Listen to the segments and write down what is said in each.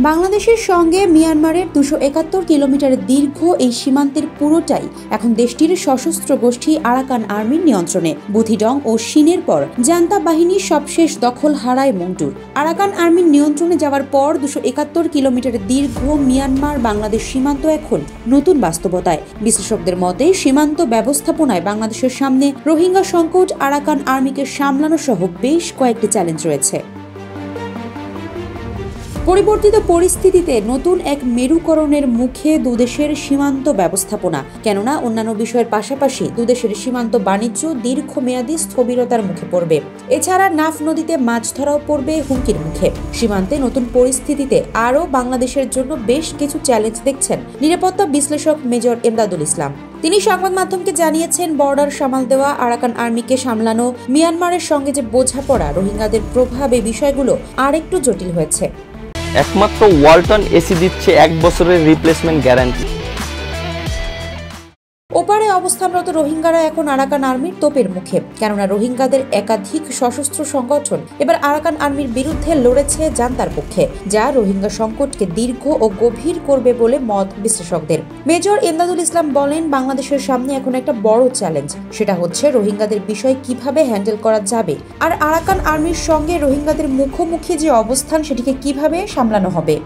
বাংলাদেশের সঙ্গে মিয়ানমারের ২৭১ কিলোমিটারের দীর্ঘ এই সীমান্তের পুরোটাই এখন দেশটির সশস্ত্র গোষ্ঠী আরাকান আর্মির নিয়ন্ত্রণে। বুথিডং ও শিনের পর জান্তা বাহিনীর সবশেষ দখল হারায় মংডুর। আরাকান আর্মির নিয়ন্ত্রণে যাওয়ার পর ২৭১ কিলোমিটারের দীর্ঘ মিয়ানমার বাংলাদেশ সীমান্ত এখন নতুন বাস্তবতায়। বিশ্লেষকদের মতে সীমান্ত ব্যবস্থাপনায় বাংলাদেশের সামনে রোহিঙ্গা সংকট, আরাকান আর্মিকে সামলানো সহ বেশ কয়েকটি চ্যালেঞ্জ রয়েছে। পরিবর্তিত পরিস্থিতিতে নতুন এক মেরুকরণের মুখে দুদেশের সীমান্ত ব্যবস্থাপনা, কেননা অন্যান্য বিষয়ের পাশাপাশি দুদেশের সীমান্ত বাণিজ্য দীর্ঘমেয়াদী স্থবিরতার মুখে পড়বে। এছাড়া নাফ নদীতে মাছ ধরাও পড়বে হুমকির মুখে। সীমান্তে নতুন পরিস্থিতিতে আরও বাংলাদেশের জন্য বেশ কিছু চ্যালেঞ্জ দেখছেন নিরাপত্তা বিশ্লেষক মেজর এমদাদুল ইসলাম। তিনি সংবাদ মাধ্যমকে জানিয়েছেন, বর্ডার সামাল দেওয়া, আরাকান আর্মিকে সামলানো, মিয়ানমারের সঙ্গে যে বোঝাপড়া, রোহিঙ্গাদের প্রভাব, এই বিষয়গুলো আরেকটু জটিল হয়েছে। একমাত্র ওয়ালটন এসি দিচ্ছে 1 বছরের রিপ্লেসমেন্ট গ্যারান্টি। ওপারে অবস্থানরত রোহিঙ্গারা এখন আরাকান আর্মির তোপের মুখে, কেননা রোহিঙ্গাদের একাধিক সশস্ত্র সংগঠন এবার আরাকান আর্মির বিরুদ্ধে লড়েছে জান্তার পক্ষে, যা রোহিঙ্গা সংকটকে দীর্ঘ ও গভীর করবে বলে মত বিশ্লেষকদের। মেজর এমদাদুল ইসলাম বলেন, বাংলাদেশের সামনে এখন একটা বড় চ্যালেঞ্জ, সেটা হচ্ছে রোহিঙ্গাদের বিষয় কিভাবে হ্যান্ডেল করা যাবে, আর আরাকান আর্মির সঙ্গে রোহিঙ্গাদের মুখোমুখি যে অবস্থান সেটিকে কিভাবে সামলানো হবে।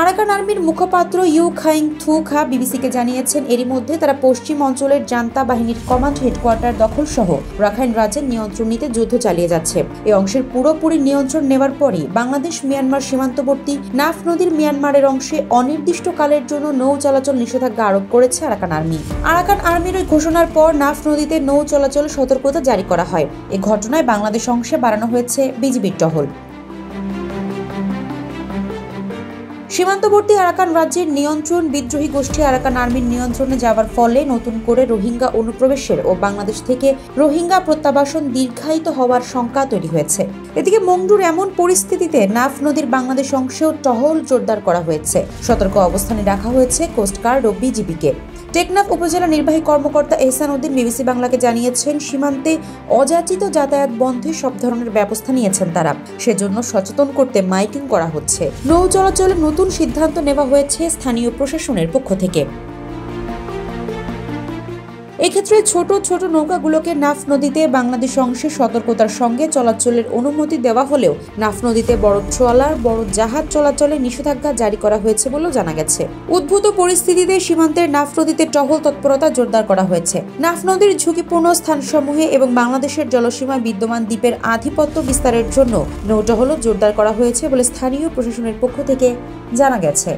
আরাকান আর্মির মুখপাত্র ইউ খাইং থু খা বিবিসিকে জানিয়েছেন, এরই মধ্যে তারা পশ্চিম অঞ্চলের জান্তা বাহিনীর কমান্ড হেডকোয়ার্টার দখল সহ রাখাইন রাজ্যের নিয়ন্ত্রণ নিতে যুদ্ধ চালিয়ে যাচ্ছে। এই অংশের পুরোপুরি নিয়ন্ত্রণ নেওয়ার পরই বাংলাদেশ মিয়ানমার সীমান্তবর্তী নাফ নদীর মিয়ানমারের অংশে অনির্দিষ্টকালের জন্য নৌ চলাচল নিষেধাজ্ঞা আরোপ করেছে আরাকান আর্মি। আরাকান আর্মির ওই ঘোষণার পর নাফ নদীতে নৌ চলাচল সতর্কতা জারি করা হয়। এ ঘটনায় বাংলাদেশ অংশে বাড়ানো হয়েছে বিজিবির টহল। সীমান্তবর্তী আরাকান রাজ্যের নিয়ন্ত্রণ বিদ্রোহী গোষ্ঠী আরাকান আর্মির নিয়ন্ত্রণে যাওয়ার ফলে নতুন করে রোহিঙ্গা অনুপ্রবেশের ও বাংলাদেশ থেকে রোহিঙ্গা প্রত্যাবাসন দীর্ঘায়িত হওয়ার শঙ্কা তৈরি হয়েছে। এদিকে মংডুর এমন পরিস্থিতিতে নাফ নদীর বাংলাদেশ অংশেও টহল জোরদার করা হয়েছে। সতর্ক অবস্থানে রাখা হয়েছে কোস্টগার্ড ও বিজিবিকে। টেকনাফ উপজেলা নির্বাহী কর্মকর্তা এহসান উদ্দিন বিবিসি বাংলাকে জানিয়েছেন, সীমান্তে অযাচিত যাতায়াত বন্ধে সব ধরনের ব্যবস্থা নিয়েছেন তারা। সেজন্য সচেতন করতে মাইকিং করা হচ্ছে। নৌ চলাচলে নতুন সিদ্ধান্ত নেওয়া হয়েছে স্থানীয় প্রশাসনের পক্ষ থেকে। এক্ষেত্রে ছোট ছোট নৌকাগুলোকে নাফ নদীতে বাংলাদেশ অংশে সতর্কতার সঙ্গে চলাচলের অনুমতি দেওয়া হলেও নাফ নদীতে বড় ট্রলার, বড় জাহাজ চলাচলে নিষেধাজ্ঞা জারি করা হয়েছে বলেও জানা গেছে। উদ্ভূত পরিস্থিতিতে সীমান্তের নাফ নদীতে টহল তৎপরতা জোরদার করা হয়েছে। নাফ নদীর ঝুঁকিপূর্ণ স্থানসমূহে এবং বাংলাদেশের জলসীমায় বিদ্যমান দ্বীপের আধিপত্য বিস্তারের জন্য নৌটহলও জোরদার করা হয়েছে বলে স্থানীয় প্রশাসনের পক্ষ থেকে জানা গেছে।